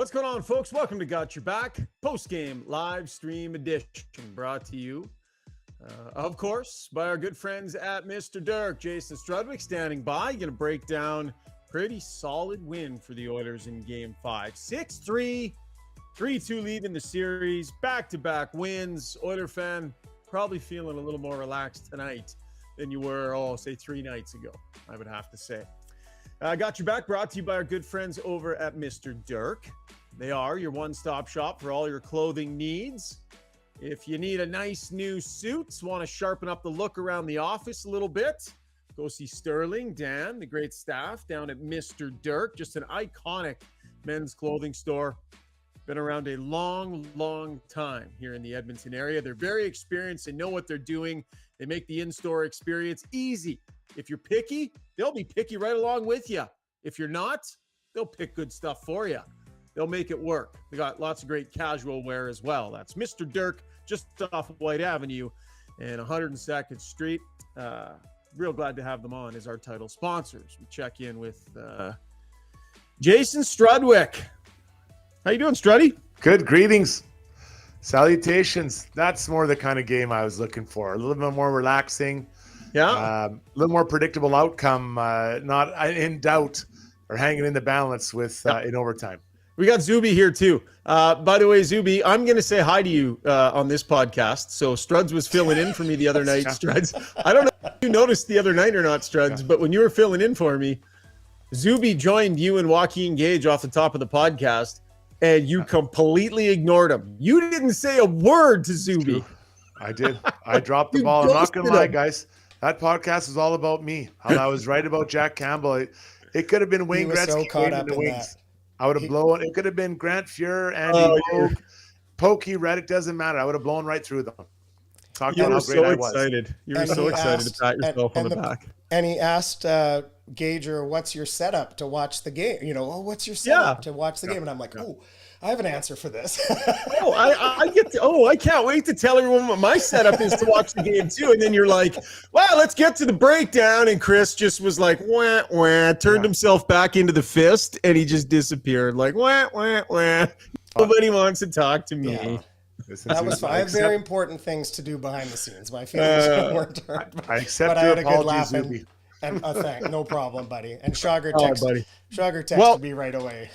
What's going on, folks? Welcome to Got Your Back post-game live stream edition, brought to you, of course, by our good friends at Mr. Dirk. Jason Strudwick standing by. Going to break down pretty solid win for the Oilers in Game 5. 6-3, 3-2 lead in the series, back-to-back wins. Oiler fan, probably feeling a little more relaxed tonight than you were, say 3 nights ago, I would have to say. Got Your Back brought to you by our good friends over at Mr. Dirk. They are your one-stop shop for all your clothing needs. If you need a nice new suit, want to sharpen up the look around the office a little bit, go see Sterling, Dan, the great staff down at Mr. Dirk. Just an iconic men's clothing store. Been around a long, long time here in the Edmonton area. They're very experienced. They know what they're doing. They make the in-store experience easy. If you're picky, they'll be picky right along with you. If you're not, they'll pick good stuff for you. They'll make it work. They got lots of great casual wear as well. That's Mr. Dirk, just off of White Avenue and 102nd Street. Real glad to have them on as our title sponsors. We check in with Jason Strudwick. How you doing, Struddy? Good. Greetings. Salutations. That's more the kind of game I was looking for. A little bit more relaxing. Yeah. A little more predictable outcome, not in doubt or hanging in the balance with in overtime. We got Zuby here too. By the way, Zuby, I'm going to say hi to you on this podcast. So Struds was filling in for me the other night. Struds, I don't know if you noticed the other night or not, Struds, but when you were filling in for me, Zuby joined you and Joaquin Gage off the top of the podcast, and you completely ignored him. You didn't say a word to Zuby. I did. I dropped the ball. I'm not going to lie, guys. That podcast is all about me. I was right about Jack Campbell. It could have been Wayne Gretzky caught up in the in wings. I would have blown. It could have been Grant Fuhr, Andy Bogue, Pokey, Reddick. Doesn't matter. I would have blown right through them. Talk You about were how great so I was. excited. You were so excited to pat yourself on the back. And he asked Gager, what's your setup to watch the game? What's your setup to watch the game? And I'm like, I have an answer for this. I can't wait to tell everyone what my setup is to watch the game too. And then you're like, well, let's get to the breakdown. And Chris just was like, wah, wah, turned himself back into the fist, and he just disappeared. Like, wah, wah, wah. Nobody wants to talk to me. Yeah. That was fine. I have very important things to do behind the scenes. My feelings weren't hurt. I accept but I your had a good apologies, laugh. Zuby. And no problem, buddy. And Schauger texted me right away.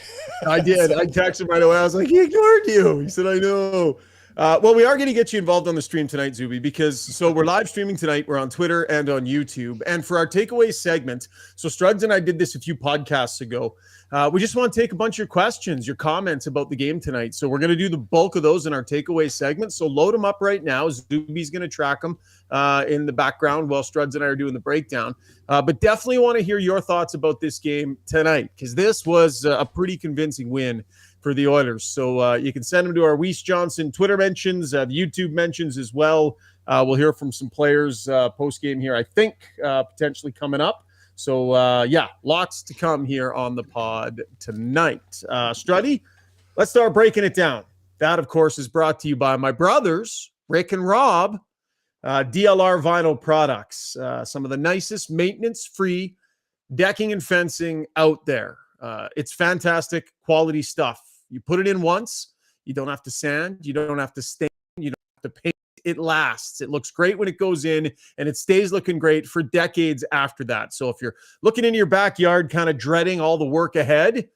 I did. I texted him right away. I was like, he ignored you. He said, I know. Well, we are going to get you involved on the stream tonight, Zuby, because we're live streaming tonight. We're on Twitter and on YouTube. And for our takeaway segment, so Struds and I did this a few podcasts ago. We just want to take a bunch of your questions, your comments about the game tonight. So we're going to do the bulk of those in our takeaway segment. So load them up right now. Zuby's going to track them in the background while Struds and I are doing the breakdown. But definitely want to hear your thoughts about this game tonight, because this was a pretty convincing win for the Oilers. So you can send them to our Weiss Johnson Twitter mentions, the YouTube mentions as well. We'll hear from some players post-game here, I think, potentially coming up. So, lots to come here on the pod tonight. Struddy, let's start breaking it down. That, of course, is brought to you by my brothers, Rick and Rob, DLR Vinyl Products, some of the nicest maintenance-free decking and fencing out there. It's fantastic quality stuff. You put it in once, you don't have to sand, you don't have to stain, you don't have to paint. It lasts. It looks great when it goes in, and it stays looking great for decades after that. So if you're looking into your backyard, kind of dreading all the work ahead,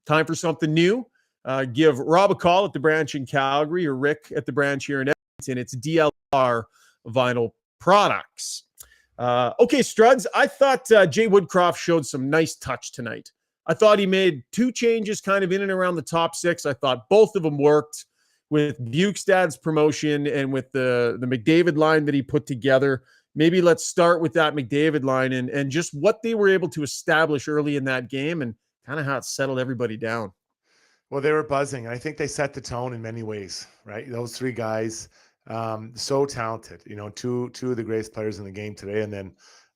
time for something new, give Rob a call at the branch in Calgary or Rick at the branch here in Edmonton. It's DLR Vinyl Products. Okay, Struds, I thought Jay Woodcroft showed some nice touch tonight. I thought he made 2 changes kind of in and around the top 6. I thought both of them worked with Bjugstad's promotion and with the McDavid line that he put together. Maybe let's start with that McDavid line and just what they were able to establish early in that game and kind of how it settled everybody down. Well, they were buzzing. I think they set the tone in many ways, right? Those 3 guys, so talented, two of the greatest players in the game today. And then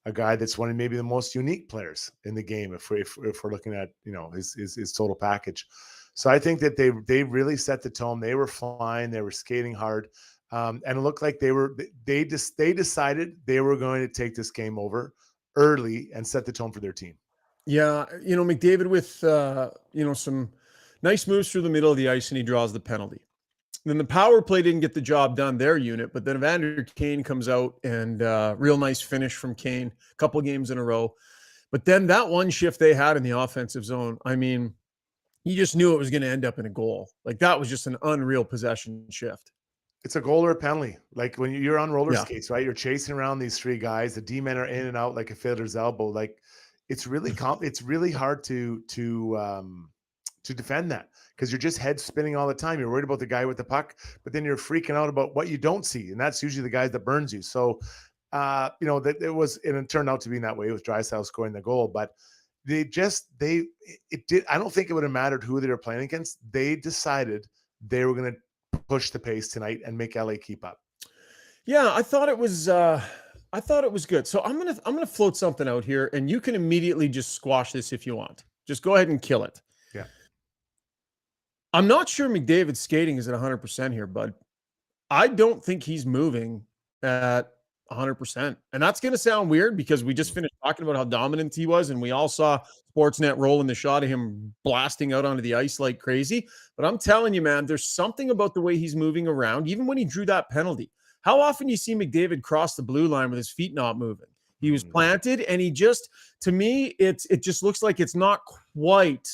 a guy that's one of maybe the most unique players in the game if we're looking at, his total package. So I think that they really set the tone. They were flying. They were skating hard. And it looked like they decided they were going to take this game over early and set the tone for their team. Yeah. McDavid with, some Nice moves through the middle of the ice, and he draws the penalty. Then the power play didn't get the job done, their unit, but then Evander Kane comes out and real nice finish from Kane, a couple games in a row. But then that one shift they had in the offensive zone, I mean, you just knew it was going to end up in a goal. Like that was just an unreal possession shift. It's a goal or a penalty. Like when you're on roller skates, right? You're chasing around these three guys. The D-men are in and out like a fiddler's elbow. Like it's really it's really hard to defend that because you're just head spinning all the time. You're worried about the guy with the puck, but then you're freaking out about what you don't see, and that's usually the guys that burns you. So, that it was, and it turned out to be in that way with Draisaitl scoring the goal, but it did. I don't think it would have mattered who they were playing against. They decided they were going to push the pace tonight and make LA keep up. Yeah, I thought it was good. So I'm gonna float something out here, and you can immediately just squash this if you want. Just go ahead and kill it. Yeah. I'm not sure McDavid's skating is at 100% here, bud. I don't think he's moving at 100%. And that's going to sound weird because we just finished talking about how dominant he was, and we all saw Sportsnet rolling the shot of him blasting out onto the ice like crazy. But I'm telling you, man, there's something about the way he's moving around, even when he drew that penalty. How often do you see McDavid cross the blue line with his feet not moving? He was planted, and he just, to me, it just looks like it's not quite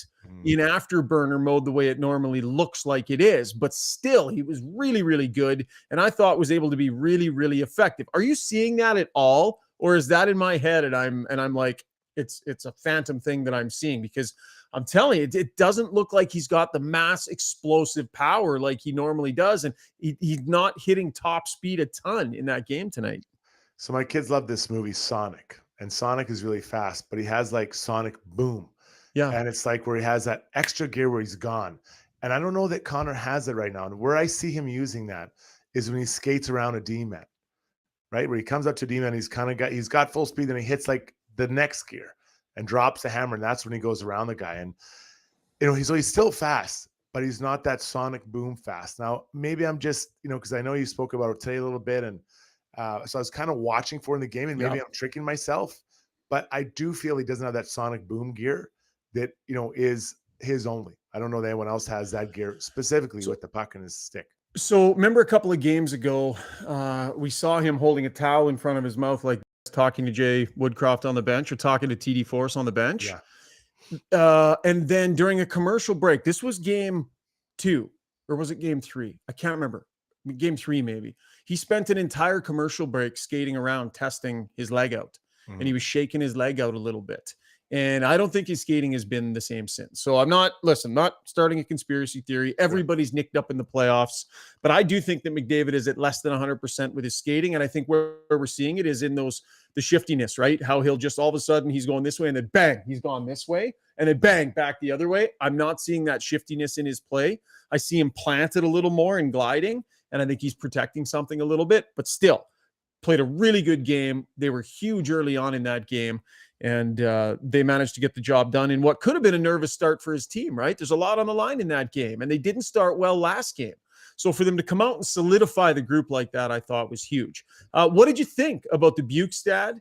in afterburner mode the way it normally looks like it is, but still he was really, really good, and I thought was able to be really, really effective. Are you seeing that at all, or is that in my head and I'm like, it's a phantom thing that I'm seeing? Because I'm telling you, it doesn't look like he's got the mass explosive power like he normally does, and he's not hitting top speed a ton in that game tonight. So my kids love this movie Sonic, and Sonic is really fast, but he has like Sonic Boom. Yeah. And it's like where he has that extra gear where he's gone. And I don't know that Connor has it right now. And where I see him using that is when he skates around a D-man, right? Where he comes up to a D-man, he's got full speed, and he hits like the next gear and drops the hammer. And that's when he goes around the guy. And, he's still fast, but he's not that Sonic Boom fast. Now, maybe I'm just, because I know you spoke about it today a little bit. And so I was kind of watching for in the game, and maybe I'm tricking myself, but I do feel he doesn't have that Sonic Boom gear that, is his only. I don't know that anyone else has that gear specifically with the puck in his stick. So remember a couple of games ago, we saw him holding a towel in front of his mouth, like talking to Jay Woodcroft on the bench or talking to TD Force on the bench. Yeah. And then during a commercial break, this was game 2, or was it game 3? I can't remember. Game 3, maybe. He spent an entire commercial break skating around, testing his leg out, and he was shaking his leg out a little bit. And I don't think his skating has been the same since. So I'm not starting a conspiracy theory. Everybody's nicked up in the playoffs, but I do think that McDavid is at less than 100% with his skating. And I think where we're seeing it is in the shiftiness, right? How he'll just all of a sudden he's going this way and then bang, he's gone this way and then bang, back the other way. I'm not seeing that shiftiness in his play. I see him planted a little more and gliding, and I think he's protecting something a little bit, but still played a really good game. They were huge early on in that game. And they managed to get the job done in what could have been a nervous start for his team, right? There's a lot on the line in that game, and they didn't start well last game. So for them to come out and solidify the group like that, I thought was huge. What did you think about the Bjugstad,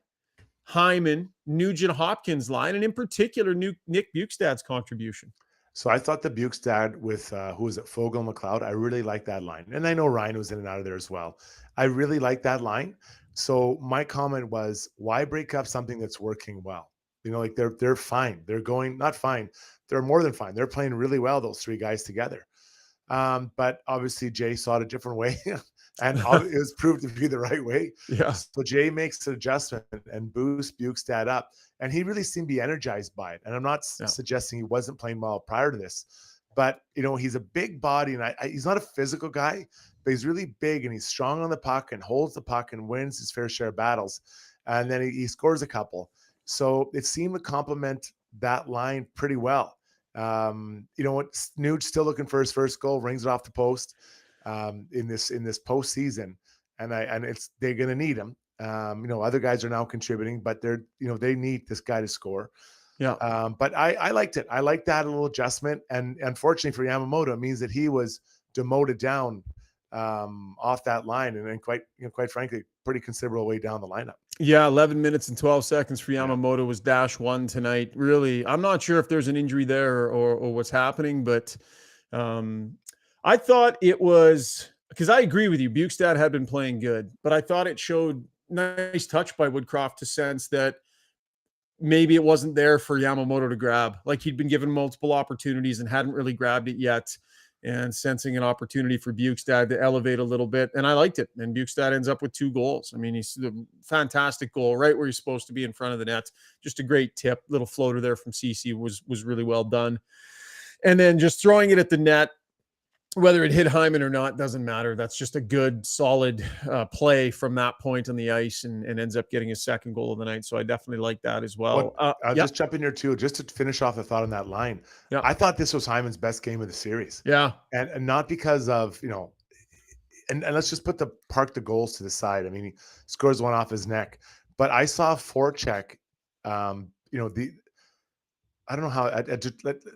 Hyman, Nugent Hopkins line, and in particular, Nick Bjugstad's contribution? So I thought the Bjugstad with, who was it, Fogel McLeod, I really liked that line. And I know Ryan was in and out of there as well. I really liked that line. So my comment was, why break up something that's working well? Like they're fine. They're going, not fine. They're more than fine. They're playing really well, those three guys together. But obviously Jay saw it a different way, and it was proved to be the right way. Yeah. So Jay makes an adjustment and boosts Bjugstad up, and he really seemed to be energized by it. And I'm not suggesting he wasn't playing well prior to this, but he's a big body, and he's not a physical guy, but he's really big, and he's strong on the puck and holds the puck and wins his fair share of battles. And then he scores a couple. So it seemed to complement that line pretty well. Nuge still looking for his first goal, rings it off the post in this postseason, and they're going to need him. Other guys are now contributing, but they need this guy to score. Yeah. But I liked it. I liked that little adjustment, and unfortunately for Yamamoto, it means that he was demoted down off that line, and then quite frankly, pretty considerable way down the lineup. Yeah, 11 minutes and 12 seconds for Yamamoto was -1 tonight. Really, I'm not sure if there's an injury there or what's happening, but I thought it was because I agree with you. Bjugstad had been playing good, but I thought it showed nice touch by Woodcroft to sense that maybe it wasn't there for Yamamoto to grab. Like he'd been given multiple opportunities and hadn't really grabbed it yet, and sensing an opportunity for Bjugstad to elevate a little bit. And I liked it. And Bjugstad ends up with 2 goals. I mean, he's a fantastic goal right where he's supposed to be in front of the net. Just a great tip. Little floater there from CC was really well done. And then just throwing it at the net, whether it hit Hyman or not, doesn't matter. That's just a good, solid play from that point on the ice and ends up getting his 2nd goal of the night. So I definitely like that as well. I'll just jump in here too, just to finish off the thought on that line. Yeah. I thought this was Hyman's best game of the series. Yeah. And not because of, and let's just park the goals to the side. I mean, he scores one off his neck, but I saw forecheck, I don't know how,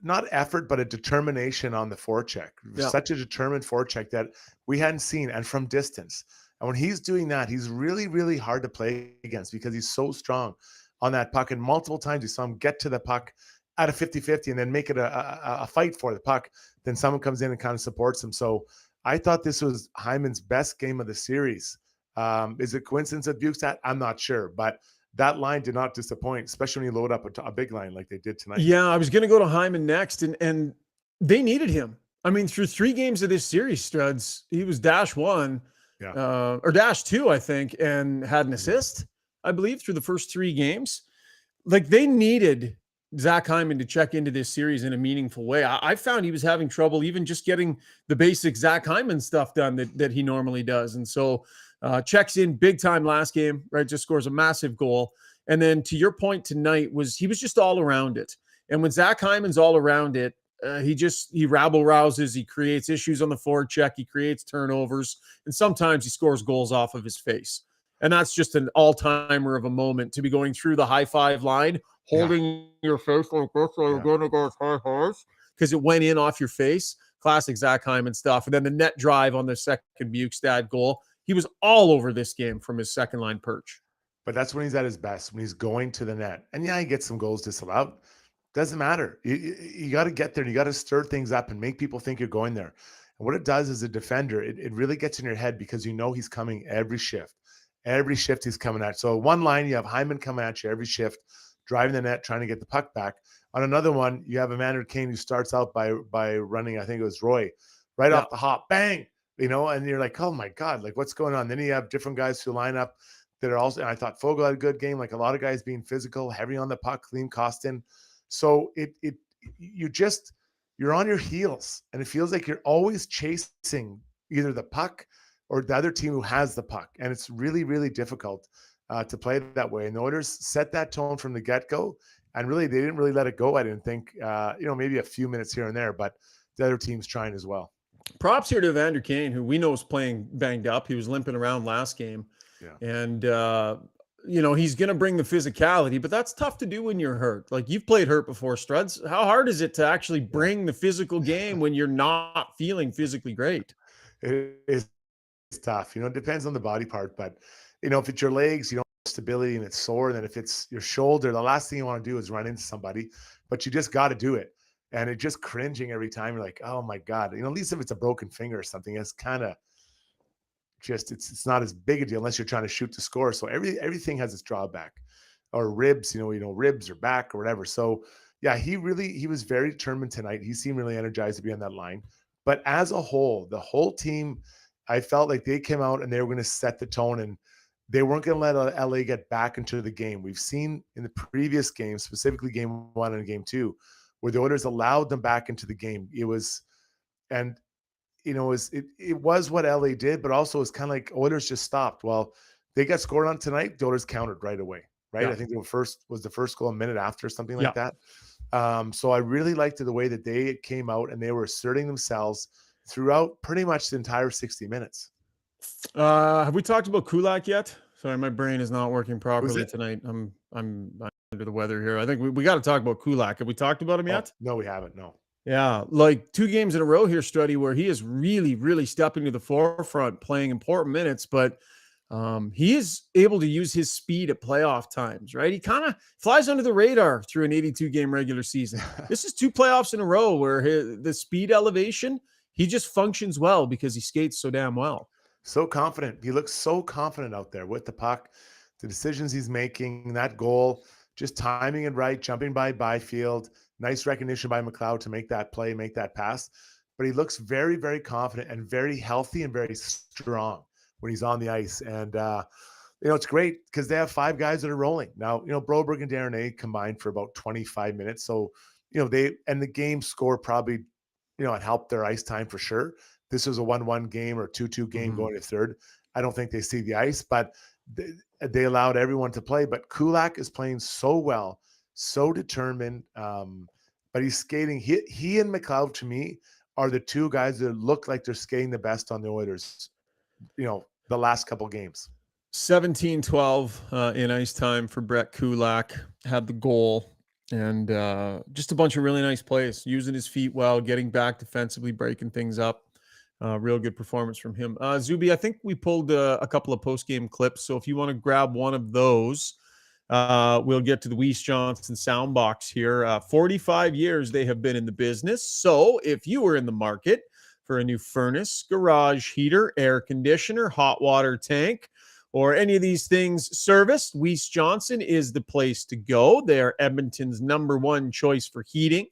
not effort, but a determination on the forecheck. Yeah. Such a determined forecheck that we hadn't seen, and from distance. And when he's doing that, he's really, really hard to play against because he's so strong on that puck. And multiple times you saw him get to the puck at a 50-50 and then make it a fight for the puck. Then someone comes in and kind of supports him. So I thought this was Hyman's best game of the series. Is it coincidence at Bjugstad? I'm not sure, but that line did not disappoint, especially when you load up a big line like they did tonight. Yeah, I was going to go to Hyman next, and they needed him. I mean, through 3 games of this series, Struds, he was -1 or -2, I think, and had an assist, I believe, through the first 3 games. Like, they needed Zach Hyman to check into this series in a meaningful way. I found he was having trouble even just getting the basic Zach Hyman stuff done that he normally does. And so checks in big time last game, right? Just scores a massive goal. And then to your point tonight he was just all around it. And when Zach Hyman's all around it, he rabble rouses, he creates issues on the forecheck, he creates turnovers, and sometimes he scores goals off of his face. And that's just an all-timer of a moment to be going through the high five line, holding your face like this while you're going to go as high highs because it went in off your face. Classic Zach Hyman stuff. And then the net drive on the second Bjugstad goal. He was all over this game from his second line perch. But that's when he's at his best, when he's going to the net. And he gets some goals disallowed. Doesn't matter. You got to get there. And you got to stir things up and make people think you're going there. And what it does as a defender, it really gets in your head because you know he's coming every shift. Every shift he's coming at. So one line, you have Hyman coming at you every shift, driving the net, trying to get the puck back. On another one, you have Evander Kane who starts out by running, I think it was Roy, right off the hop, bang, and you're like, oh my God, like what's going on? Then you have different guys who line up that are also, and I thought Fogle had a good game, like a lot of guys being physical, heavy on the puck, clean Costin. So you're on your heels and it feels like you're always chasing either the puck or the other team who has the puck. And it's really, really difficult to play that way. And the Oilers set that tone from the get-go. And really, they didn't really let it go, I didn't think. Maybe a few minutes here and there, but the other team's trying as well. Props here to Evander Kane, who we know is playing banged up. He was limping around last game. Yeah. And, he's going to bring the physicality, but that's tough to do when you're hurt. Like, you've played hurt before, Struds. How hard is it to actually bring the physical game when you're not feeling physically great? It's tough. It depends on the body part, but, if it's your legs, you don't have stability and it's sore. And then if it's your shoulder, the last thing you want to do is run into somebody, but you just got to do it. And it's just cringing every time. You're like, oh my God, at least if it's a broken finger or something, it's kind of just, it's not as big a deal unless you're trying to shoot to score. So everything has its drawback, or ribs, ribs or back or whatever. So yeah, he was very determined tonight. He seemed really energized to be on that line, but as a whole, the whole team, I felt like they came out and they were going to set the tone and they weren't going to let LA get back into the game. We've seen in the previous games, specifically game 1 and game 2, where the Oilers allowed them back into the game. It was what LA did, but also it's kind of like Oilers just stopped. Well, they got scored on tonight. The Oilers countered right away, right? Yeah. I think the first goal a minute after, something like that. So I really liked the way that they came out and they were asserting themselves throughout pretty much the entire 60 minutes. Have we talked about Kulak yet? Sorry, my brain is not working properly tonight. I'm under the weather here. I think we got to talk about Kulak. Have we talked about him yet? No, we haven't. No. Yeah, like 2 games in a row here, Struddy, where he is really, really stepping to the forefront, playing important minutes. But He is able to use his speed at playoff times, right? He kind of flies under the radar through an 82-game regular season. This is 2 playoffs in a row where the speed elevation, he just functions well because he skates so damn well. So confident. He looks so confident out there with the puck, the decisions he's making, that goal, just timing it right, jumping by Byfield, nice recognition by McLeod to make that play, make that pass. But he looks very, very confident and very healthy and very strong when he's on the ice. And, it's great because they have 5 guys that are rolling. Now, Broberg and Darnay combined for about 25 minutes. So, the game score probably, it helped their ice time for sure. This was a 1-1 game or 2-2 game going to third. I don't think they see the ice, but they allowed everyone to play. But Kulak is playing so well, so determined, but he's skating. He and McLeod, to me, are the 2 guys that look like they're skating the best on the Oilers, the last couple games. 17-12 in ice time for Brett Kulak, had the goal. And just a bunch of really nice plays, using his feet well, getting back defensively, breaking things up. Real good performance from him. Zuby, I think we pulled a couple of post-game clips. So if you want to grab one of those, we'll get to the Weiss Johnson soundbox here. 45 years they have been in the business. So if you were in the market for a new furnace, garage heater, air conditioner, hot water tank, or any of these things serviced, Weiss Johnson is the place to go. They are Edmonton's #1 choice for heating,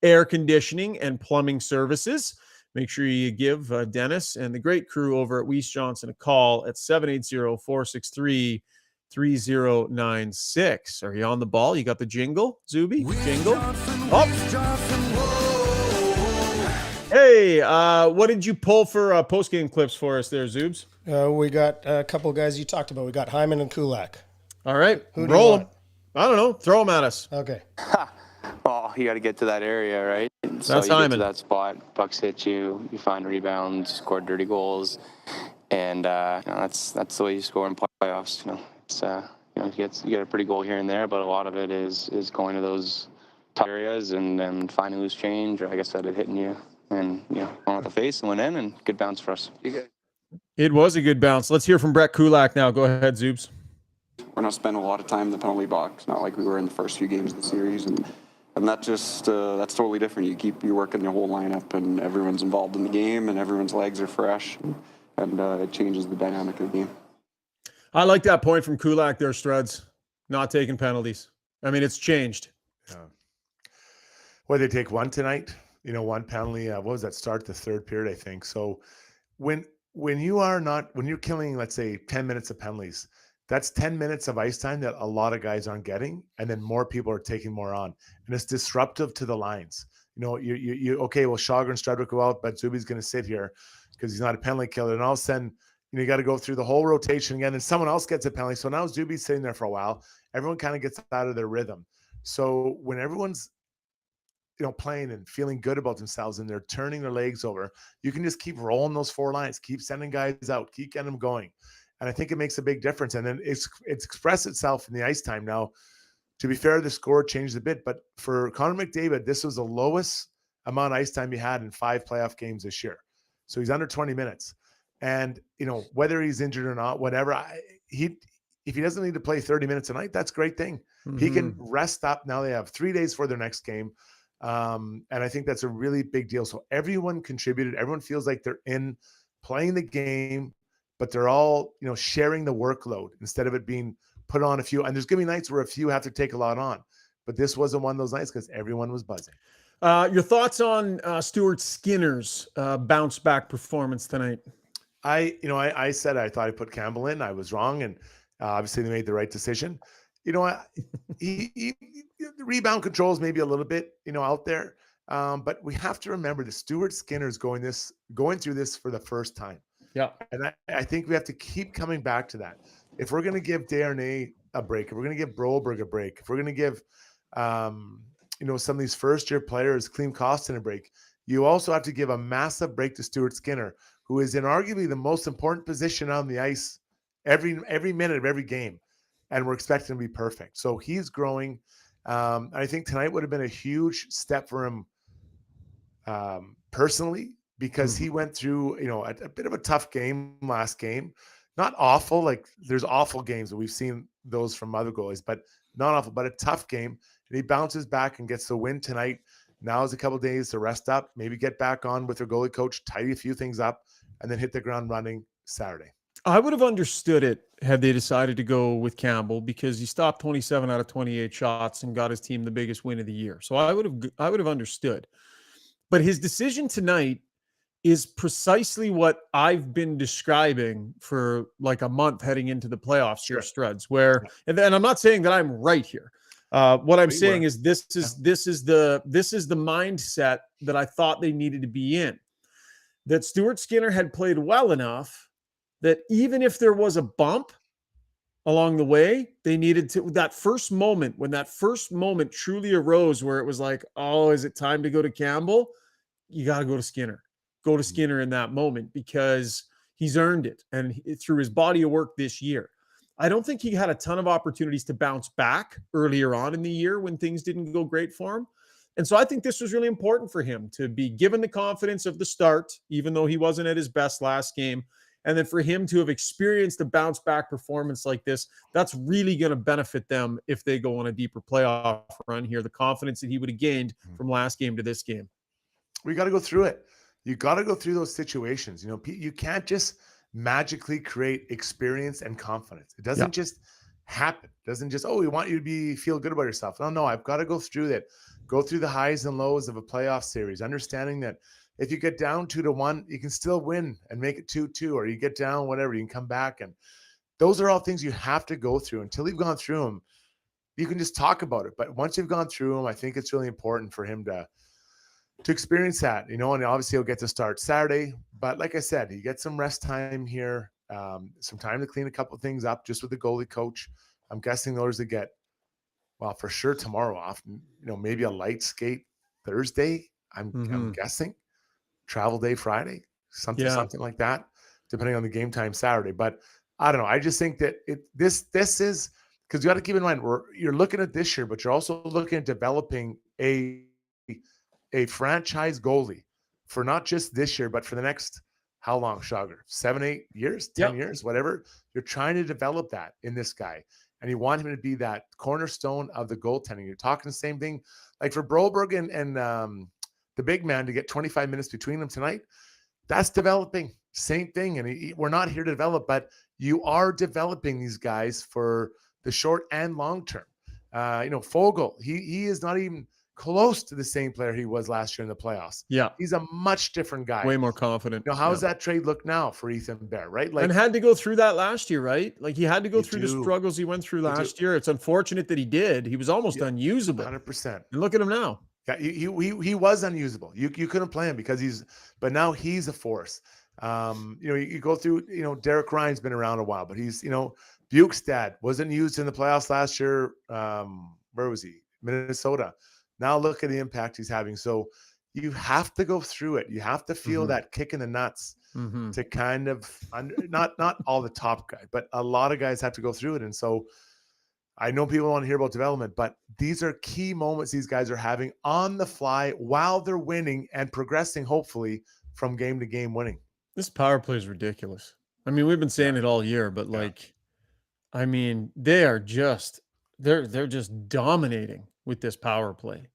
air conditioning, and plumbing services. Make sure you give Dennis and the great crew over at Weiss Johnson a call at 780-463-3096. Are you on the ball? You got the jingle, Zuby? Jingle? Hey, what did you pull for post-game clips for us there, Zoobs? We got a couple of guys you talked about. We got Hyman and Kulak. All right. Who do you want? I don't know. Throw them at us. Okay. Well, you got to get to that area, right? So That's you Hyman. get to that spot, pucks hit you, you find rebounds, score dirty goals, and that's the way you score in playoffs. It's you get a pretty goal here and there, but a lot of it is going to those top areas and finding loose change, or like I said, it hitting you and going with the face and went in, and good bounce for us. It was a good bounce. Let's hear from Brett Kulak now. Go ahead, Zoobs. We're not spending a lot of time in the penalty box, not like we were in the first few games of the series, and that just that's totally different. You're working the whole lineup, and everyone's involved in the game, and everyone's legs are fresh, and it changes the dynamic of the game. I like that point from Kulak there, Struds. Not taking penalties. I mean, it's changed. Yeah. Well, they take one tonight. One penalty. What was that? Start the third period, I think. So when you're killing, let's say, 10 minutes of penalties, that's 10 minutes of ice time that a lot of guys aren't getting, and then more people are taking more on, and it's disruptive to the lines. Okay, well, Rishaug and Strudwick go out, but Zuby's going to sit here because he's not a penalty killer, and all of a sudden, you got to go through the whole rotation again, and someone else gets a penalty. So now Zuby's sitting there for a while. Everyone kind of gets out of their rhythm. So when everyone's playing and feeling good about themselves and they're turning their legs over, you can just keep rolling those 4 lines, keep sending guys out, keep getting them going. And I think it makes a big difference. And then it's expressed itself in the ice time. Now, to be fair, the score changed a bit, but for Connor McDavid, this was the lowest amount of ice time he had in 5 playoff games this year. So he's under 20 minutes. And, whether he's injured or not, whatever, if he doesn't need to play 30 minutes a night, that's a great thing. Mm-hmm. He can rest up. Now they have 3 days for their next game. And I think that's a really big deal. So everyone contributed. Everyone feels like they're in playing the game, but they're all, sharing the workload instead of it being put on a few. And there's going to be nights where a few have to take a lot on, but this wasn't one of those nights because everyone was buzzing. Your thoughts on Stuart Skinner's bounce back performance tonight? I said I thought I put Campbell in. I was wrong, and obviously they made the right decision. The rebound controls maybe a little bit, out there, but we have to remember that Stuart Skinner's going through this for the first time. Yeah, and I think we have to keep coming back to that. If we're going to give Darnay a break, if we're going to give Broberg a break, if we're going to give some of these first-year players, Klim Kostin, a break, you also have to give a massive break to Stuart Skinner, who is in arguably the most important position on the ice every minute of every game. And we're expecting him to be perfect. So he's growing. I think tonight would have been a huge step for him personally, because he went through, a bit of a tough game last game. not awful. Like there's awful games, and we've seen those from other goalies, but not awful, but a tough game. And he bounces back and gets the win tonight. Now is a couple of days to rest up, maybe get back on with their goalie coach, tidy a few things up, and then hit the ground running Saturday. I would have understood it had they decided to go with Campbell, because he stopped 27 out of 28 shots and got his team the biggest win of the year. So I would have understood. But his decision tonight is precisely what I've been describing for like a month heading into the playoffs here, Struds, where, and I'm not saying that I'm right here. What I'm saying is this is the mindset that I thought they needed to be in, that Stuart Skinner had played well enough that even if there was a bump along the way, they needed to, when that first moment truly arose where it was like, oh, is it time to go to Campbell? You got to go to Skinner. Go to Skinner in that moment, because he's earned it, and through his body of work this year. I don't think he had a ton of opportunities to bounce back earlier on in the year when things didn't go great for him. And so I think this was really important for him to be given the confidence of the start, even though he wasn't at his best last game. And then for him to have experienced a bounce back performance like this, that's really going to benefit them if they go on a deeper playoff run here. The confidence that he would have gained from last game to this game. We got to go through it. You got to go through those situations. You know, you can't just magically create experience and confidence. It doesn't just happen. It doesn't just, oh, we want you to feel good about yourself. No, I've got to go through that. Go through the highs and lows of a playoff series, understanding that if you get down 2-1, you can still win and make it 2-2, or you get down, whatever, you can come back. And those are all things you have to go through. Until you've gone through them, you can just talk about it. But once you've gone through them, I think it's really important for him to experience that, you know, and obviously he'll get to start Saturday. But like I said, he gets some rest time here, some time to clean a couple of things up just with the goalie coach. I'm guessing those to get, well, for sure tomorrow off, you know, maybe a light skate Thursday. I'm guessing. Travel day Friday, something like that, depending on the game time Saturday. But I don't know. I just think that this is, because you got to keep in mind, you're looking at this year, but you're also looking at developing a franchise goalie for not just this year, but for the next, how long, Shogger? 7, 8 years, 10 years, whatever. You're trying to develop that in this guy. And you want him to be that cornerstone of the goaltending. You're talking the same thing, like for Broberg and the big man, to get 25 minutes between them tonight. That's developing. Same thing. And we're not here to develop, but you are developing these guys for the short and long term. You know, Fogle, he is not even close to the same player he was last year in the playoffs. Yeah. He's a much different guy. Way more confident. You know, how's that trade look now for Ethan Bear, right? Like, and had to go through that last year, right? Like he had to go through the struggles he went through last year. It's unfortunate that he did. He was almost unusable. 100%. And look at him now. Yeah, he was unusable. You couldn't play him because but now he's a force. You know, you go through, you know, Derek Ryan's been around a while, but he's, you know, Bjugstad wasn't used in the playoffs last year. Where was he? Minnesota. Now look at the impact he's having. So you have to go through it. You have to feel that kick in the nuts to kind of not all the top guys, but a lot of guys have to go through it. And so I know people want to hear about development, but these are key moments these guys are having on the fly while they're winning and progressing, hopefully, from game to game winning. This power play is ridiculous. I mean, we've been saying it all year, but like, I mean, they are just, they're just dominating with this power play.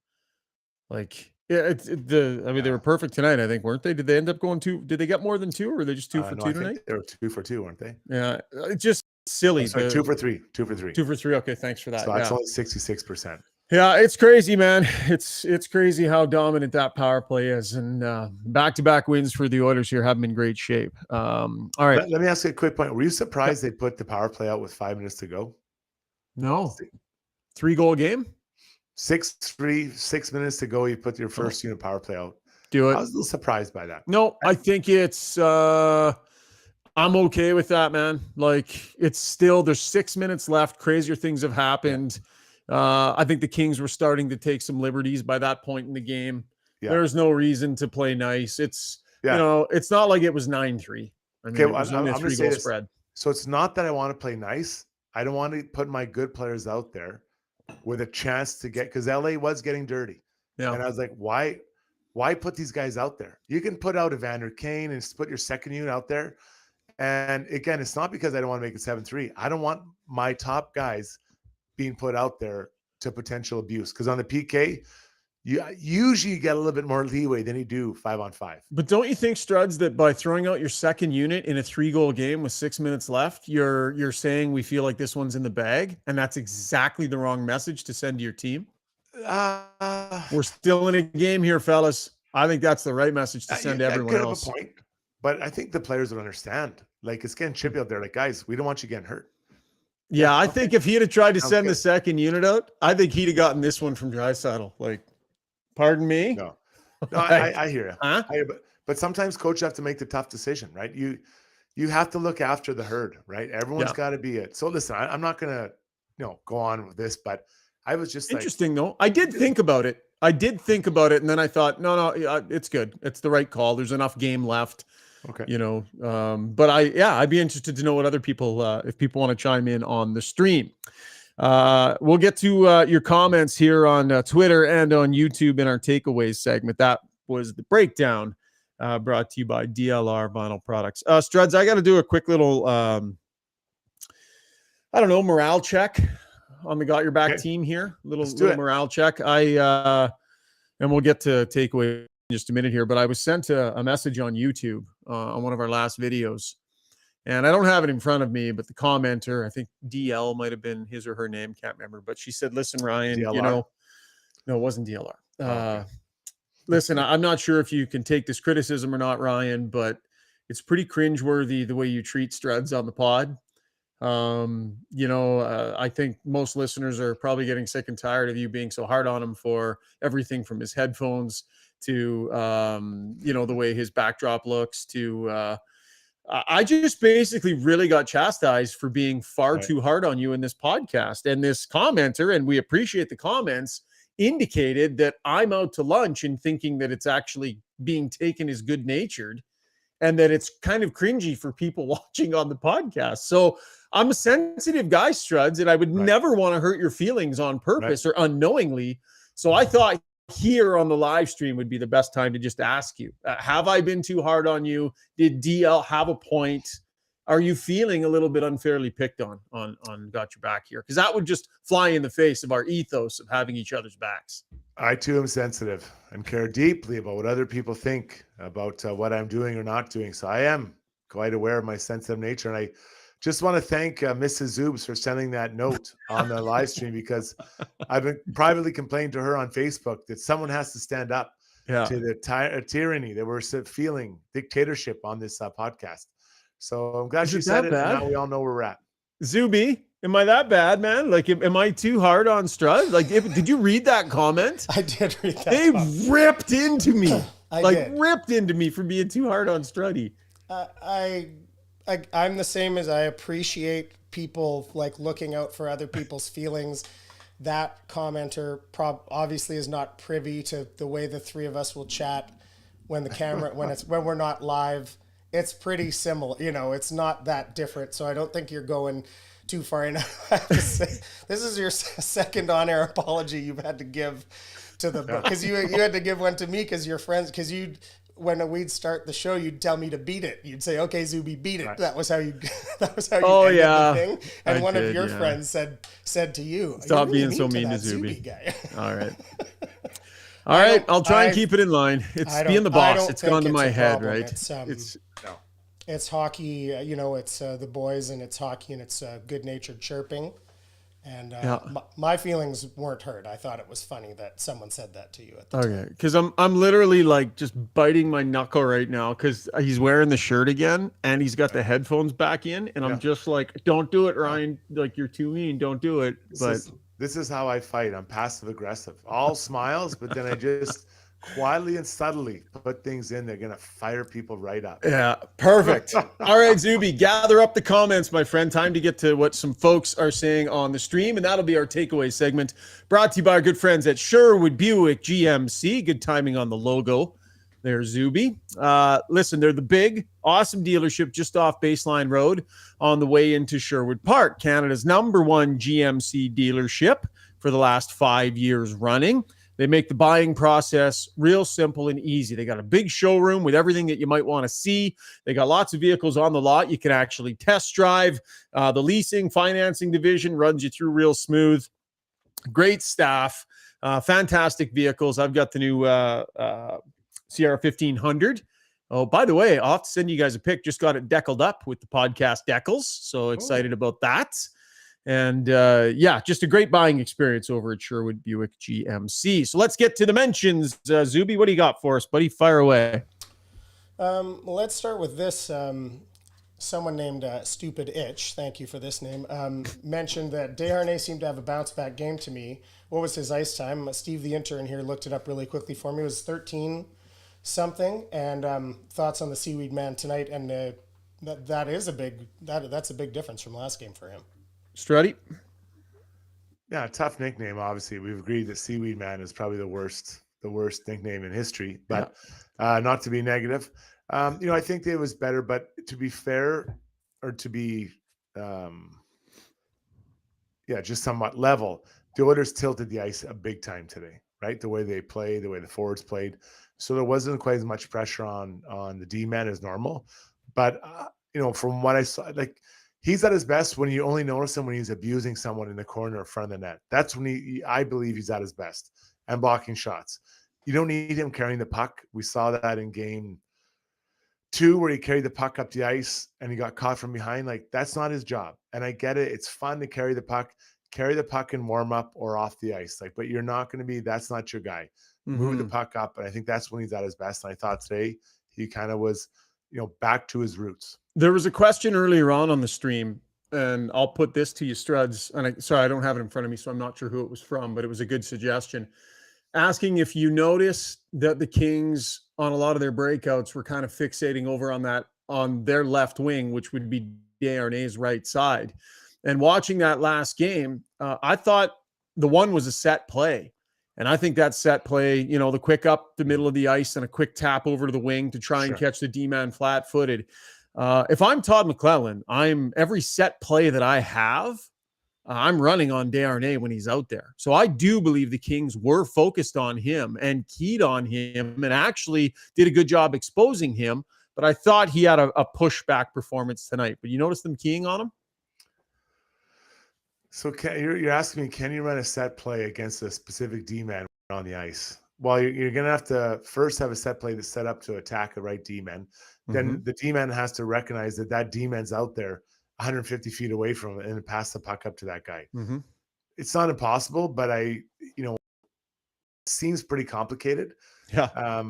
Like, I mean, they were perfect tonight, I think, weren't they? Did they end up going 2? Did they get more than 2, or were they just 2 for 2 tonight? They were 2 for 2, weren't they? Yeah, it's just silly. Sorry, 2 for 3. 2 for 3. 2 for 3. Okay, thanks for that. So that's only 66%. Yeah, it's crazy, man. It's crazy how dominant that power play is, and back-to-back wins for the Oilers here have them in great shape. All right, let me ask you a quick point. Were you surprised they put the power play out with 5 minutes to go? No, 3-goal game. 6-3, 6 minutes to go. You put your first unit power play out. Do it. I was a little surprised by that. No, I think it's. I'm okay with that, man. Like, it's still, there's 6 minutes left. Crazier things have happened. I think the Kings were starting to take some liberties by that point in the game. Yeah. There's no reason to play nice. It's, you know, it's not like it was 9-3. I mean, it was only a 3-goal spread. So it's not that I want to play nice. I don't want to put my good players out there with a chance to get, because LA was getting dirty. Yeah. And I was like, why put these guys out there? You can put out Evander Kane and put your second unit out there And again, it's not because I don't want to make it 7-3. I don't want my top guys being put out there to potential abuse. Because on the PK, you usually get a little bit more leeway than you do 5-on-5. But don't you think, Struds, that by throwing out your second unit in a 3-goal game with 6 minutes left, you're saying we feel like this one's in the bag, and that's exactly the wrong message to send to your team? We're still in a game here, fellas. I think that's the right message to send to everyone else. A point, but I think the players would understand. Like, it's getting chippy out there. Like, guys, we don't want you getting hurt. Yeah, I think if he had tried to send the second unit out, I think he'd have gotten this one from Draisaitl. Like, pardon me? No, I hear you. Huh? But sometimes coaches have to make the tough decision, right? You have to look after the herd, right? Everyone's got to be it. So listen, I'm not gonna, go on with this, but I was just interesting though. I did think about it. And then I thought, no, it's good. It's the right call. There's enough game left. Okay. But I'd be interested to know what other people, if people want to chime in on the stream. We'll get to your comments here on Twitter and on YouTube in our takeaways segment. That was the breakdown brought to you by DLR Vinyl Products. Struds, I got to do a quick little, morale check on the Got Your Back team here. Little morale check. And we'll get to takeaway in just a minute here, but I was sent a message on YouTube on one of our last videos. And I don't have it in front of me, but the commenter, I think DL might have been his or her name, can't remember. But she said, listen, Ryan, DLR? No, it wasn't DLR. Okay. Listen, I'm not sure if you can take this criticism or not, Ryan, but it's pretty cringeworthy the way you treat Struds on the pod. I think most listeners are probably getting sick and tired of you being so hard on him for everything from his headphones to, the way his backdrop looks to, I just basically really got chastised for being far too hard on you in this podcast. And this commenter, and we appreciate the comments, indicated that I'm out to lunch and thinking that it's actually being taken as good-natured and that it's kind of cringy for people watching on the podcast. So I'm a sensitive guy, Struds, and I would never want to hurt your feelings on purpose or unknowingly. So I thought here on the live stream would be the best time to just ask you, have I been too hard on you? Did DL have a point? Are you feeling a little bit unfairly picked on Got Your Back here? Because that would just fly in the face of our ethos of having each other's backs. I too am sensitive and care deeply about what other people think about what I'm doing or not doing. So I am quite aware of my sensitive nature. And I just want to thank Mrs. Zoobs for sending that note on the live stream, because I've been privately complaining to her on Facebook that someone has to stand up to the tyranny that we're feeling, dictatorship on this podcast. So I'm glad you said it. And now we all know where we're at. Zuby, am I that bad, man? Like, am I too hard on Strud? Like, did you read that comment? I did read that. They ripped into me. Ripped into me for being too hard on Struddy. I'm the same. As I appreciate people like looking out for other people's feelings. That commenter obviously is not privy to the way the three of us will chat when the camera when we're not live. It's pretty similar, it's not that different. So I don't think you're going too far in. I have to say, this is your second on-air apology you've had to give to the book, because you had to give one to me because you're friends. Because when we'd start the show, you'd tell me to beat it. You'd say, "Okay, Zuby, beat it." Right. That was how you. Ended the thing. And one of your friends said to you, "Stop being so mean to Zuby guy." All right. All right, I'll try and keep it in line. It's being the boss. It's gone to my head, right? It's hockey, it's the boys, and it's hockey, and it's good-natured chirping. And my feelings weren't hurt. I thought it was funny that someone said that to you at the time. Okay, because I'm literally like just biting my knuckle right now because he's wearing the shirt again and he's got the headphones back in, and I'm just like, don't do it, Ryan. Like, you're too mean. Don't do it. This is how I fight. I'm passive aggressive. All smiles, but then I just quietly and subtly put things in. They're going to fire people right up. Yeah, perfect. All right, Zuby, gather up the comments, my friend. Time to get to what some folks are saying on the stream, and that'll be our takeaway segment, brought to you by our good friends at Sherwood Buick GMC. Good timing on the logo there, Zuby. Listen, they're the big, awesome dealership just off Baseline Road on the way into Sherwood Park, Canada's #1 GMC dealership for the last 5 years running. They make the buying process real simple and easy. They got a big showroom with everything that you might want to see. They got lots of vehicles on the lot you can actually test drive. The leasing, financing division runs you through real smooth. Great staff, fantastic vehicles. I've got the new CR 1500. Oh, by the way, I'll have to send you guys a pic. Just got it deckled up with the podcast decals. So excited about that. And yeah, just a great buying experience over at Sherwood Buick GMC. So let's get to the mentions. Zuby, what do you got for us, buddy? Fire away. Let's start with this. Someone named Stupid Itch, thank you for this name, mentioned that Desharnais seemed to have a bounce-back game to me. What was his ice time? Steve, the intern here, looked it up really quickly for me. It was 13-something. And thoughts on the Seaweed Man tonight? And that's a big difference from last game for him. Struddy? Yeah, tough nickname. Obviously, we've agreed that Seaweed Man is probably the worst nickname in history. But not to be negative. I think it was better, but to be fair, or to be, just somewhat level, the Oilers tilted the ice a big time today, right? The way they played, the way the forwards played. So there wasn't quite as much pressure on the D-man as normal. But, from what I saw, like, he's at his best when you only notice him when he's abusing someone in the corner in front of the net. That's when I believe he's at his best, and blocking shots. You don't need him carrying the puck. We saw that in game 2 where he carried the puck up the ice and he got caught from behind. Like, that's not his job. And I get it. It's fun to carry the puck and warm up or off the ice. Like, but you're not going to be, that's not your guy. Move the puck up. And I think that's when he's at his best. And I thought today he kind of was, back to his roots. There was a question earlier on the stream, and I'll put this to you, Struds. And sorry, I don't have it in front of me, so I'm not sure who it was from, but it was a good suggestion. Asking if you noticed that the Kings on a lot of their breakouts were kind of fixating over on their left wing, which would be Desharnais' right side. And watching that last game, I thought the one was a set play. And I think that set play, the quick up the middle of the ice and a quick tap over to the wing to try and catch the D-man flat-footed. If I'm Todd McClellan, every set play that I have, I'm running on Desharnais when he's out there. So I do believe the Kings were focused on him and keyed on him and actually did a good job exposing him. But I thought he had a pushback performance tonight. But you notice them keying on him? So you're asking me, can you run a set play against a specific D-man on the ice? Well, you're going to have to first have a set play that's set up to attack a right D-man. Then the D-man has to recognize that D-man's out there 150 feet away from him and pass the puck up to that guy. It's not impossible, but it seems pretty complicated. Yeah.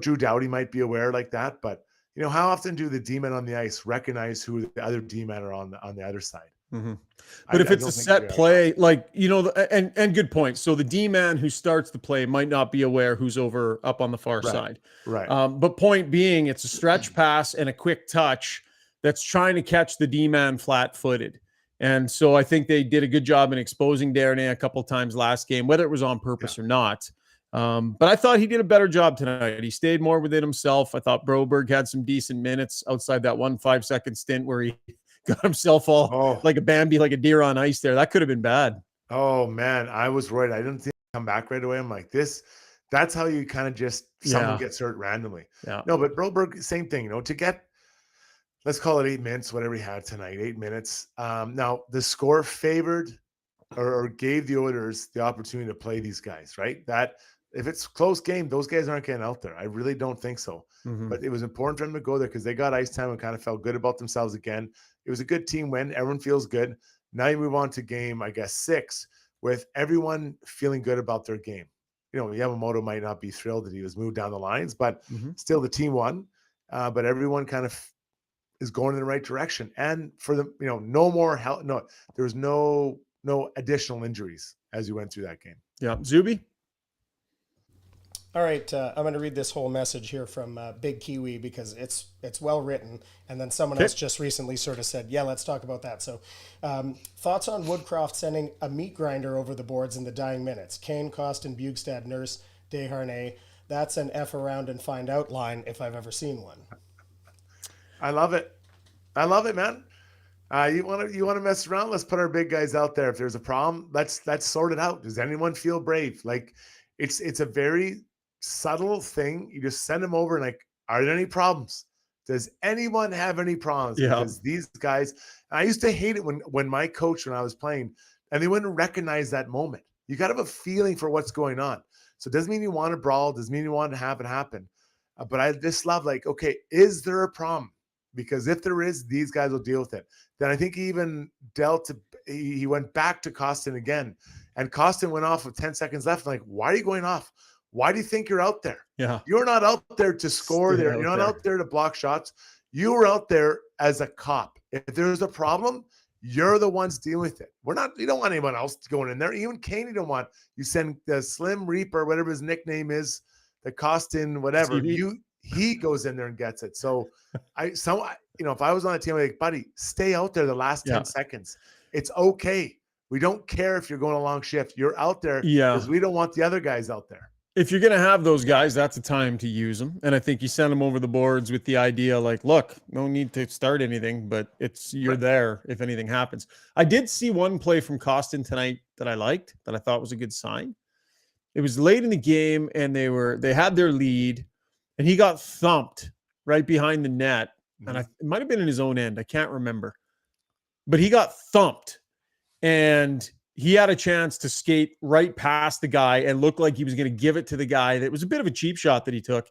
Drew Doughty might be aware like that, but how often do the D-men on the ice recognize who the other D-men are on the other side? But if it's a set play, and good point. So the D-man who starts the play might not be aware who's up on the far side. Right. But point being, it's a stretch pass and a quick touch that's trying to catch the D-man flat-footed. And so I think they did a good job in exposing Desharnais a couple times last game, whether it was on purpose or not. But I thought he did a better job tonight. He stayed more within himself. I thought Broberg had some decent minutes outside that 1 5-second stint where he got himself all like a Bambi, like a deer on ice there. That could have been bad. Oh, man. I was worried. I didn't think he'd come back right away. I'm like, that's how you kind of just, someone gets hurt randomly. Yeah. No, but Broberg, same thing, to get, let's call it 8 minutes, whatever he had tonight, 8 minutes. Now, the score favored or gave the Oilers the opportunity to play these guys, right? That if it's a close game, those guys aren't getting out there. I really don't think so. But it was important for them to go there because they got ice time and kind of felt good about themselves again. It was a good team win. Everyone feels good. Now you move on to game, 6 with everyone feeling good about their game. Yamamoto might not be thrilled that he was moved down the lines, but still the team won. But everyone kind of is going in the right direction. And for the, no more help. No, there was no additional injuries as you went through that game. Yeah. Zuby? All right, I'm going to read this whole message here from Big Kiwi because it's well written, and then someone else just recently sort of said, yeah, let's talk about that. So thoughts on Woodcroft sending a meat grinder over the boards in the dying minutes? Kane, Costin, Bjugstad, Nurse, Desharnais. That's an F around and find out line if I've ever seen one. I love it, man. You want to mess around? Let's put our big guys out there. If there's a problem, let's sort it out. Does anyone feel brave? Like, It's a very subtle thing. You just send them over and like, are there any problems? Does anyone have any problems? Yeah. Because these guys, I used to hate it when my coach, when I was playing, and they wouldn't recognize that moment. You got to have a feeling for what's going on. So it doesn't mean you want to brawl. Doesn't mean you want to have it happen. But I just love like, okay, is there a problem? Because if there is, these guys will deal with it. Then I think he even he went back to Costin again. And Costin went off with 10 seconds left. I'm like, why are you going off? Why do you think you're out there? Yeah. You're not out there to score there. You're not out there to block shots. You were out there as a cop. If there's a problem, you're the ones dealing with it. You don't want anyone else going in there. Even Kane, you don't want. You send the Slim Reaper, whatever his nickname is, the Costin, whatever. He goes in there and gets it. So if I was on a team, I'd be like, buddy, stay out there the last 10 seconds. It's okay. We don't care if you're going a long shift. You're out there because we don't want the other guys out there. If you're going to have those guys, that's the time to use them. And I think you send them over the boards with the idea like, look, no need to start anything, but you're there if anything happens. I did see one play from Costin tonight that I liked, that I thought was a good sign. It was late in the game and they had their lead and he got thumped right behind the net. And it might have been in his own end. I can't remember, but he got thumped and he had a chance to skate right past the guy and look like he was going to give it to the guy. That was a bit of a cheap shot that he took.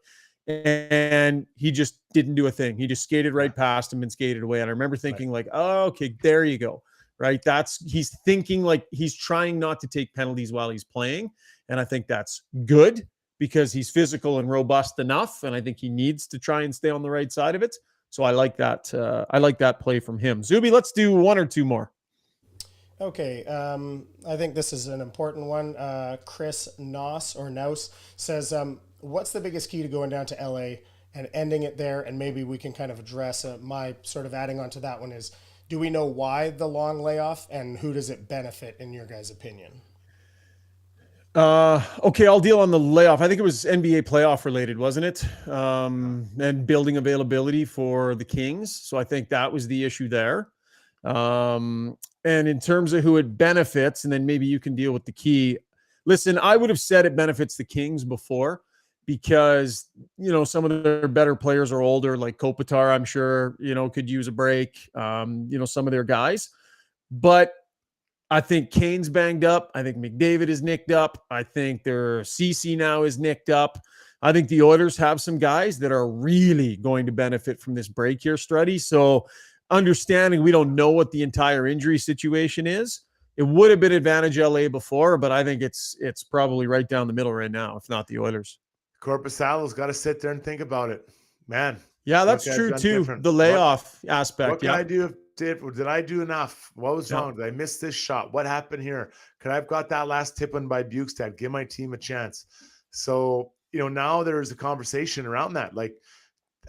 And he just didn't do a thing. He just skated right past him and skated away. And I remember thinking like, oh, okay, there you go. Right. He's thinking like he's trying not to take penalties while he's playing. And I think that's good because he's physical and robust enough. And I think he needs to try and stay on the right side of it. So I like that. I like that play from him. Zuby, let's do one or two more. Okay, I think this is an important one. Chris Nouse says, what's the biggest key to going down to LA and ending it there? And maybe we can kind of address my sort of adding on to that one is, do we know why the long layoff and who does it benefit in your guys' opinion? Okay, I'll deal on the layoff. I think it was NBA playoff related, wasn't it? And building availability for the Kings. So I think that was the issue there. And in terms of who it benefits, and then maybe you can deal with the key. Listen, I would have said it benefits the Kings before because, some of their better players are older, like Kopitar, I'm sure, could use a break, some of their guys. But I think Kane's banged up. I think McDavid is nicked up. I think their CC now is nicked up. I think the Oilers have some guys that are really going to benefit from this break here, Struddy. So understanding we don't know what the entire injury situation is, it would have been advantage LA before, but I think it's probably right down the middle right now, if not the Oilers. Korpisalo's got to sit there and think about it, man. Yeah, that's true too. Different. The layoff aspect. What can I do? Did I do enough? What was wrong? Did I miss this shot? What happened here? Could I have got that last tip in by Bjugstad? Give my team a chance. So, now there's a conversation around that. Like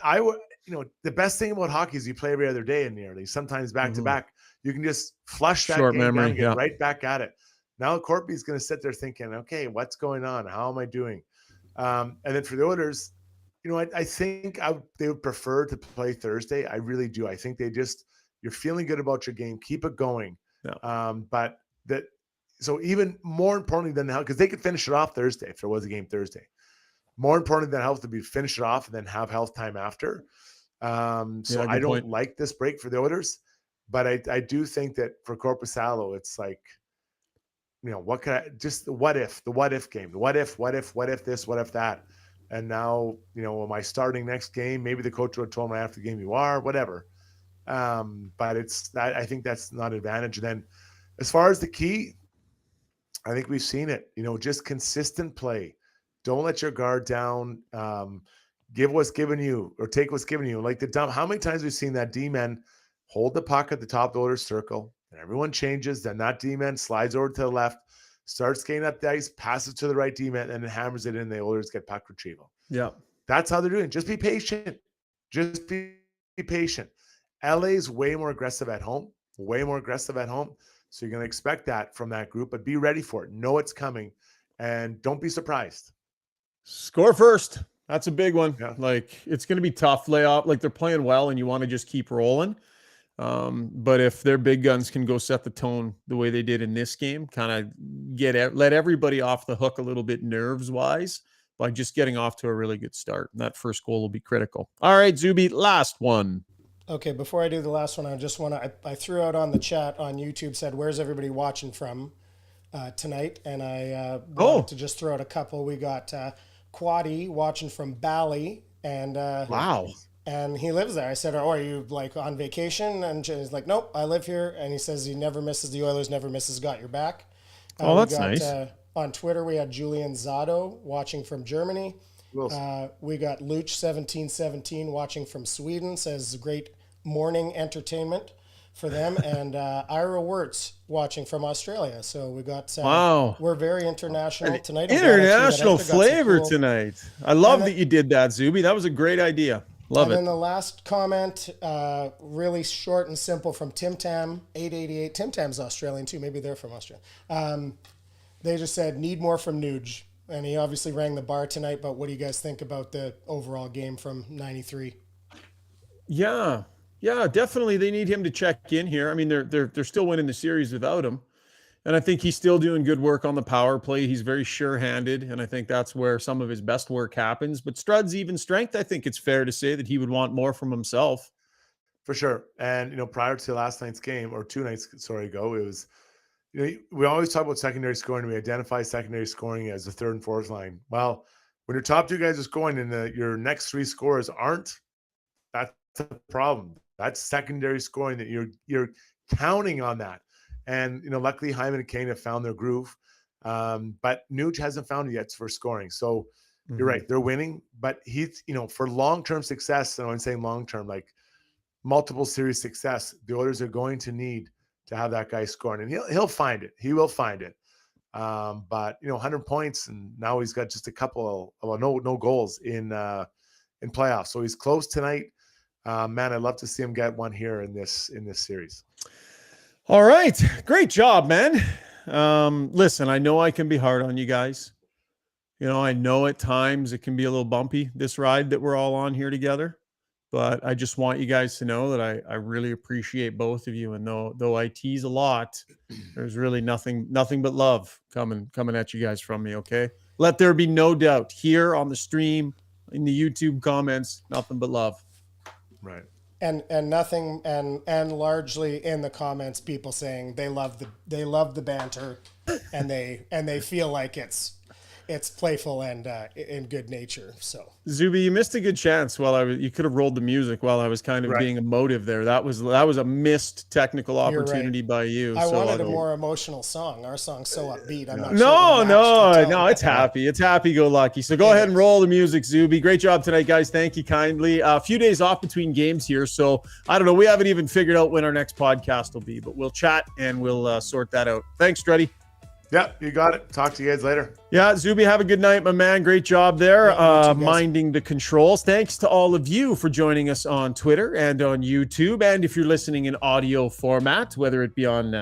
the best thing about hockey is you play every other day in nearly, sometimes back to back. You can just flush that short game memory, down and get right back at it. Now Corpy's going to sit there thinking, okay, what's going on? How am I doing? And then for the Oilers, I think they would prefer to play Thursday. I really do. I think you're feeling good about your game. Keep it going. Yeah. So even more importantly than the health, because they could finish it off Thursday if there was a game Thursday. More importantly than health would be finish it off and then have health time after. So I don't like this break for the Oilers, but I do think that for Korpisalo, it's like, what can the what if game, what if this, what if that? And now, am I starting next game? Maybe the coach would have told me after the game you are, whatever. But I think that's not an advantage. And then as far as the key, I think we've seen it, just consistent play. Don't let your guard down. Give what's given you or take what's given you. Like how many times we've seen that D-man hold the puck at the top of the Oilers circle and everyone changes. Then that D-man slides over to the left, starts skating up the ice, passes to the right D-man, and then hammers it in. The Oilers get puck retrieval. Yeah. That's how they're doing. Just be patient. Just be patient. LA is way more aggressive at home. So you're going to expect that from that group, but be ready for it. Know it's coming and don't be surprised. Score first. That's a big one. Yeah. Like it's going to be tough layoff. Like they're playing well and you want to just keep rolling. But if their big guns can go set the tone the way they did in this game, kind of let everybody off the hook a little bit nerves wise by just getting off to a really good start. And that first goal will be critical. All right, Zuby, last one. Okay, before I do the last one, I just want to, I threw out on the chat on YouTube, said, where's everybody watching from tonight? And I wanted to just throw out a couple. We got Quaddy watching from Bali. And wow. And he lives there. I said, oh, are you like on vacation? And he's like, nope, I live here. And he says he never misses the Oilers, never misses Got Your Back. That's nice. On Twitter, we had Julian Zado watching from Germany. We got Luch1717 watching from Sweden, says great morning entertainment for them. And Ira Wirtz watching from Australia. So we got, we're very international tonight. International flavor tonight. I love that you did that, Zuby. That was a great idea. Love it. And then the last comment, really short and simple from Tim Tam 888. Tim Tam's Australian too. Maybe they're from Australia. They just said, need more from Nuge. And he obviously rang the bar tonight, but what do you guys think about the overall game from 93? Yeah, definitely. They need him to check in here. I mean, they're still winning the series without him. And I think he's still doing good work on the power play. He's very sure-handed, and I think that's where some of his best work happens. But Strud's even strength, I think it's fair to say that he would want more from himself. For sure. And, prior to last night's game, or 2 nights ago, it was, we always talk about secondary scoring. We identify secondary scoring as the third and fourth line. Well, when your top 2 guys are scoring and your next 3 scorers aren't, that's a problem. That's secondary scoring that you're counting on that. And, luckily Hyman and Kane have found their groove. But Nuge hasn't found it yet for scoring. So you're right. They're winning, but he's, for long-term success, and I'm saying long-term, like multiple series success, the Oilers are going to need to have that guy scoring, and he'll find it. He will find it. But 100 points, and now he's got just a couple of no goals in playoffs. So he's close tonight. Man, I'd love to see him get one here in this series. All right. Great job, man. Listen, I know I can be hard on you guys. I know at times it can be a little bumpy, this ride that we're all on here together. But I just want you guys to know that I really appreciate both of you. And though I tease a lot, there's really nothing but love coming at you guys from me, okay? Let there be no doubt here on the stream, in the YouTube comments, nothing but love. Right. And nothing and largely in the comments, people saying they love the banter and they feel like it's playful and in good nature. So Zuby, you missed a good chance you could have rolled the music while I was kind of being emotive there. That was a missed technical opportunity by you. I wanted a more emotional song. Our song's so upbeat. I'm not No, it's happy. It's happy-go-lucky. So go ahead and roll the music, Zuby. Great job tonight, guys. Thank you kindly. A few days off between games here, so I don't know. We haven't even figured out when our next podcast will be, but we'll chat and we'll sort that out. Thanks, Struddy. Yeah, you got it. Talk to you guys later. Yeah, Zuby, have a good night, my man. Great job there, minding the controls. Thanks to all of you for joining us on Twitter and on YouTube. And if you're listening in audio format, whether it be on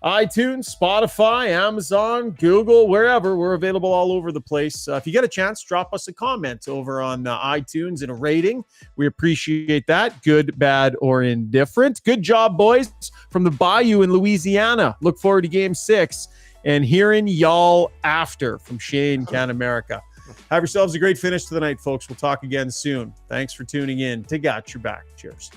iTunes, Spotify, Amazon, Google, wherever, we're available all over the place. If you get a chance, drop us a comment over on iTunes and a rating. We appreciate that. Good, bad, or indifferent. Good job, boys, from the Bayou in Louisiana. Look forward to Game 6. And hearing y'all after from Shane, Can America. Have yourselves a great finish to the night, folks. We'll talk again soon. Thanks for tuning in to Got Your Back. Cheers.